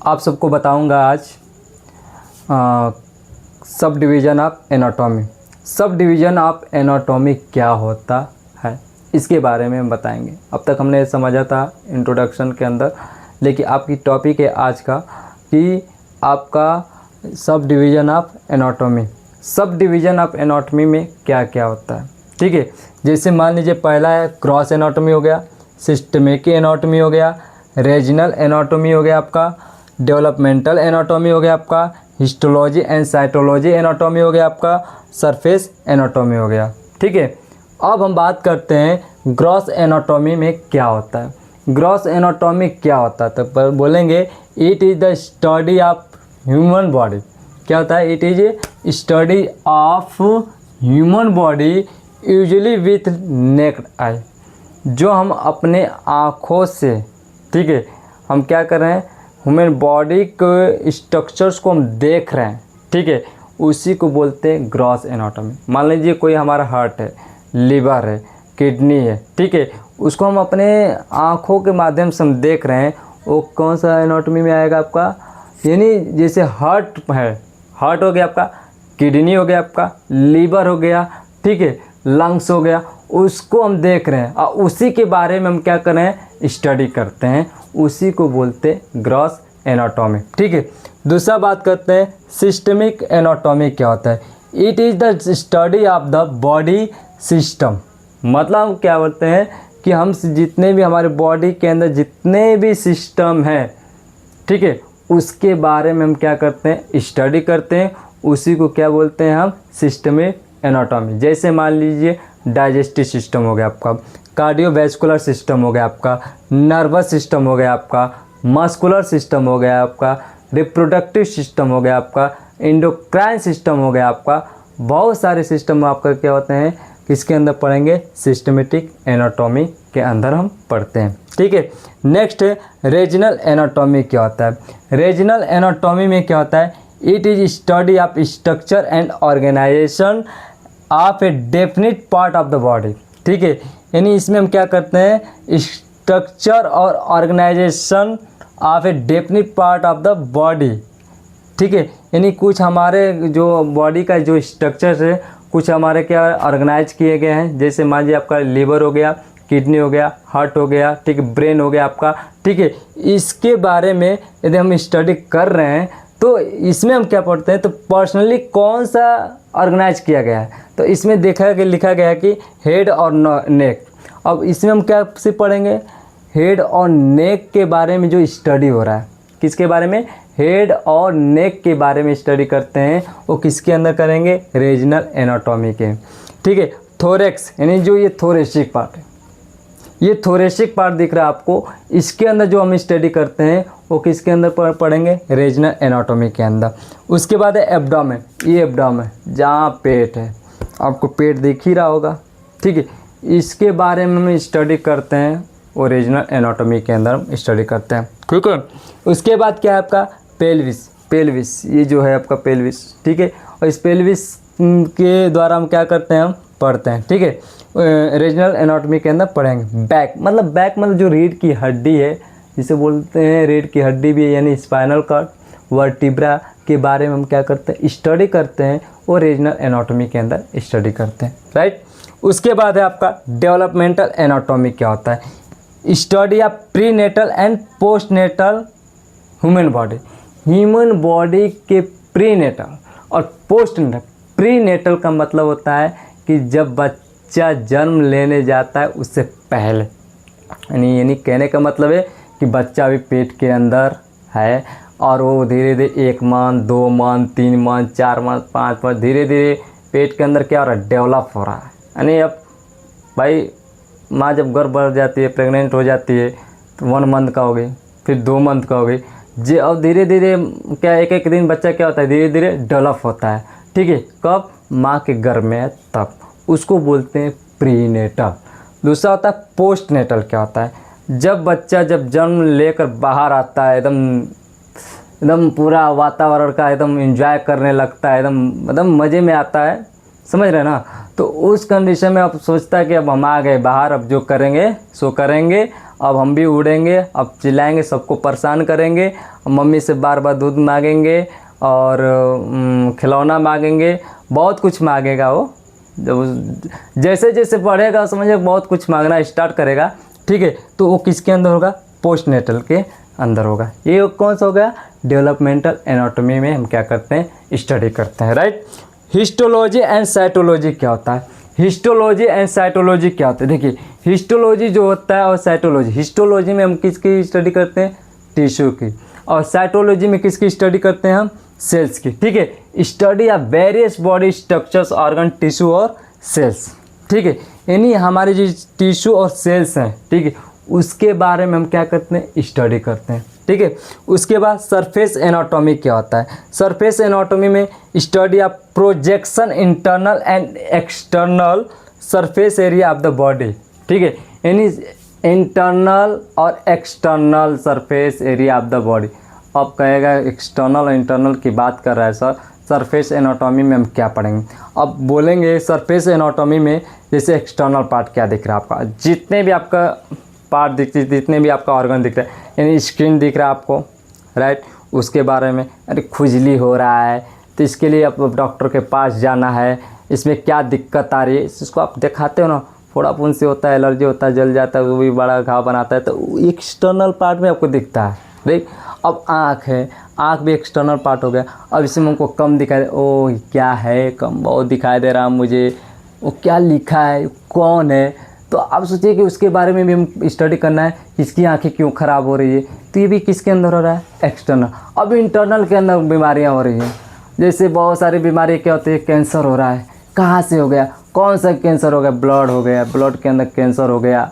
आप सबको बताऊंगा आज sub division of anatomy. Sub division of anatomy क्या होता है इसके बारे में हम बताएंगे। अब तक हमने समझा था इंट्रोडक्शन के अंदर, लेकिन आपकी टॉपिक है आज का कि आपका sub division of anatomy. Sub division of anatomy में क्या क्या होता है, ठीक है। जैसे मान लीजिए पहला है क्रॉस एनाटॉमी हो गया, सिस्टमिक एनाटॉमी हो गया, रीजनल एनाटॉमी हो गया आपका, डेवलपमेंटल एनाटॉमी हो गया आपका, हिस्टोलॉजी एंड साइटोलॉजी एनाटॉमी हो गया आपका, सरफेस एनाटॉमी हो गया, ठीक है। अब हम बात करते हैं ग्रॉस एनाटॉमी में क्या होता है। ग्रॉस एनाटॉमी क्या होता है तो बोलेंगे it is the study of human body. क्या होता है? It is study of human body usually with necked आई। जो हम अपने आँखों से, ठीक है, हम क्या कर रहे हैं, ह्यूमन बॉडी के स्ट्रक्चर्स को हम देख रहे हैं, ठीक है, उसी को बोलते हैं ग्रॉस एनाटॉमी। मान लीजिए कोई हमारा हार्ट है, लीवर है, किडनी है, ठीक है, उसको हम अपने आँखों के माध्यम से हम देख रहे हैं, वो कौन सा एनाटॉमी में आएगा आपका? यानी जैसे हार्ट है, हार्ट हो गया आपका, किडनी हो गया आपका, लीवर हो गया, ठीक है, लंग्स हो गया, उसको हम देख रहे हैं और उसी के बारे में हम क्या कर रहे हैं, स्टडी करते हैं, उसी को बोलते हैं ग्रॉस एनाटॉमी, ठीक है। दूसरा बात करते हैं सिस्टमिक एनाटॉमी क्या होता है। It is the study of the body system. मतलब हम क्या बोलते हैं कि हम जितने भी हमारे बॉडी के अंदर जितने भी सिस्टम हैं, ठीक है, उसके बारे में हम क्या करते हैं, स्टडी करते हैं, उसी को क्या बोलते हैं हम, सिस्टमिक एनाटॉमी। जैसे मान लीजिए डाइजेस्टिव सिस्टम हो गया आपका, कार्डियोवैस्कुलर सिस्टम हो गया आपका, नर्वस सिस्टम हो गया आपका, मस्कुलर सिस्टम हो गया आपका, रिप्रोडक्टिव सिस्टम हो गया आपका, एंडोक्राइन सिस्टम हो गया आपका। बहुत सारे सिस्टम आपका क्या होते हैं, किसके अंदर पढ़ेंगे, सिस्टमेटिक एनाटॉमी के अंदर हम पढ़ते हैं, ठीक है। नेक्स्ट है रीजनल एनाटॉमी क्या होता है। रीजनल एनाटॉमी में क्या होता है, it is study of structure and organisation of a definite part of the body, ठीक है। यानी इसमें हम क्या करते हैं, स्ट्रक्चर और organisation of a definite part of the body, ठीक है। यानी कुछ हमारे जो बॉडी का जो स्ट्रक्चर है, कुछ हमारे क्या ऑर्गेनाइज किए गए हैं। जैसे मान लीजिए आपका लीवर हो गया, किडनी हो गया, हार्ट हो गया, ठीक है, ब्रेन हो गया आपका, ठीक है। इसके बारे में यदि हम स्टडी कर रहे हैं तो इसमें हम क्या पढ़ते हैं, तो पर्सनली कौन सा ऑर्गेनाइज किया गया है, तो इसमें लिखा गया है कि हेड और नेक। अब इसमें हम क्या से पढ़ेंगे, हेड और नेक के बारे में जो स्टडी हो रहा है, किसके बारे में, हेड और नेक के बारे में स्टडी करते हैं, वो किसके अंदर करेंगे, रीजनल एनाटॉमी के, ठीक है। थोरेक्स यानी जो ये थोरेसिक पार्ट है, ये थोरेसिक पार्ट दिख रहा है आपको, इसके अंदर जो हम स्टडी करते हैं वो किसके अंदर पढ़ेंगे, रीजनल एनाटॉमी के अंदर। उसके बाद है एब्डोमेन। ये एब्डोमेन जहाँ पेट है, आपको पेट दिख ही रहा होगा, ठीक है, इसके बारे में हम स्टडी करते हैं, वो रीजनल एनाटॉमी के अंदर हम स्टडी करते हैं, ठीक है। उसके बाद क्या है आपका, पेल्विस। पेल्विस ये जो है आपका पेल्विस, ठीक है, और इस पेल्विस के द्वारा हम क्या करते हैं, हम पढ़ते हैं, ठीक है। रीजनल एनाटॉमी के अंदर पढ़ेंगे बैक मतलब जो रीढ़ की हड्डी है, जिसे बोलते हैं रीढ़ की हड्डी भी, यानी स्पाइनल कॉर्ड, वर्टिब्रा के बारे में हम क्या करते हैं, स्टडी करते हैं, वो रीजनल एनाटॉमी के अंदर स्टडी करते हैं, राइट। उसके बाद है आपका डेवलपमेंटल एनाटॉमी क्या होता है, study of prenatal and postnatal human body. Human body के प्रीनेटल और पोस्टनेटल। प्रीनेटल का मतलब होता है कि जब बच्चा जन्म लेने जाता है उससे पहले, यानी कहने का मतलब है कि बच्चा अभी पेट के अंदर है और वो धीरे धीरे 1 month, 2 month, 3 month, 4 month, 5 month, धीरे धीरे पेट के अंदर क्या हो रहा है, डेवलप हो रहा है। यानी अब भाई माँ जब गर्भ बढ़ जाती है, प्रेग्नेंट हो जाती है, तो 1 मंथ का हो गई, फिर 2 मंथ का हो गई, जे अब धीरे धीरे क्या एक दिन बच्चा क्या होता है, धीरे धीरे डेवलप होता है, ठीक है। कब, माँ के गर्भ में है तब, उसको बोलते हैं प्रीनेटल। दूसरा होता है पोस्टनेटल। क्या होता है, जब बच्चा जब जन्म लेकर बाहर आता है, एकदम पूरा वातावरण का एकदम एंजॉय करने लगता है, एकदम मज़े में आता है, समझ रहे ना, तो उस कंडीशन में अब सोचता है कि अब हम आ गए बाहर, अब जो करेंगे सो करेंगे, अब हम भी उड़ेंगे, अब चिल्लाएंगे, सबको परेशान करेंगे, मम्मी से बार बार दूध मांगेंगे और खिलौना मांगेंगे, बहुत कुछ मांगेगा वो। जब जैसे जैसे बढ़ेगा समझिए बहुत कुछ मांगना स्टार्ट करेगा, ठीक है। तो वो किसके अंदर होगा? पोस्टनेटल के अंदर होगा। ये कौन सा हो गया? डेवलपमेंटल एनाटॉमी में हम क्या करते हैं? स्टडी करते हैं, राइट। हिस्टोलॉजी एंड साइटोलॉजी क्या होता है? हिस्टोलॉजी एंड साइटोलॉजी क्या होता है? देखिए हिस्टोलॉजी जो होता है और साइटोलॉजी, हिस्टोलॉजी में हम किसकी स्टडी करते हैं? टिश्यू की। और साइटोलॉजी में किसकी स्टडी करते हैं हम? सेल्स की, ठीक है। Study of various body structures, organ, tissue और सेल्स, ठीक है। यानी हमारे जो टिश्यू और सेल्स हैं, ठीक है, उसके बारे में हम क्या करते हैं? स्टडी करते हैं, ठीक है। उसके बाद सरफेस एनाटॉमी क्या होता है? सरफेस एनाटॉमी में study of projection internal and external surface area of the body, ठीक है। यानी इंटरनल और external surface area of the body. अब कहेगा एक्सटर्नल और इंटरनल की बात कर रहा है सर, सरफेस एनाटॉमी में हम क्या पढ़ेंगे? अब बोलेंगे सरफेस एनाटॉमी में जैसे एक्सटर्नल पार्ट क्या दिख रहा है आपका, जितने भी आपका पार्ट दिखते, जितने भी आपका ऑर्गन दिख रहा है, यानी स्किन दिख रहा है आपको, राइट, उसके बारे में। अरे खुजली हो रहा है तो इसके लिए आप डॉक्टर के पास जाना है, इसमें क्या दिक्कत आ रही है, इसको आप दिखाते हो ना, फोड़ा फुंसी होता है, एलर्जी होता है, जल जाता है, वो भी बड़ा घाव बनाता है, तो एक्सटर्नल पार्ट में आपको दिखता है, राइट। अब आँख है, आँख भी एक्सटर्नल पार्ट हो गया। अब इसमें हमको कम दिखाई दे, ओह क्या है, कम बहुत दिखाई दे रहा है मुझे, वो क्या लिखा है, कौन है, तो आप सोचिए कि उसके बारे में भी हम स्टडी करना है, इसकी आंखें क्यों ख़राब हो रही है, तो ये भी किसके अंदर हो रहा है? एक्सटर्नल। अब इंटरनल के अंदर बीमारियां हो रही हैं, जैसे बहुत सारी बीमारी क्या होती है? कैंसर हो रहा है, कहाँ से हो गया, कौन सा कैंसर हो गया? ब्लड हो गया, ब्लड के अंदर कैंसर हो गया,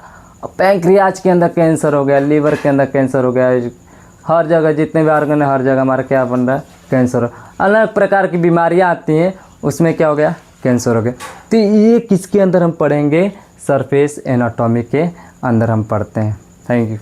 पैंक्रियाज के अंदर कैंसर हो गया, लीवर के अंदर कैंसर हो गया, हर जगह जितने भी ऑर्गन है हर जगह हमारा क्या बन रहा है? कैंसर। अलग प्रकार की बीमारियाँ आती हैं, उसमें क्या हो गया? कैंसर हो गया। तो ये किसके अंदर हम पढ़ेंगे? सरफेस एनाटॉमी के अंदर हम पढ़ते हैं। Thank you.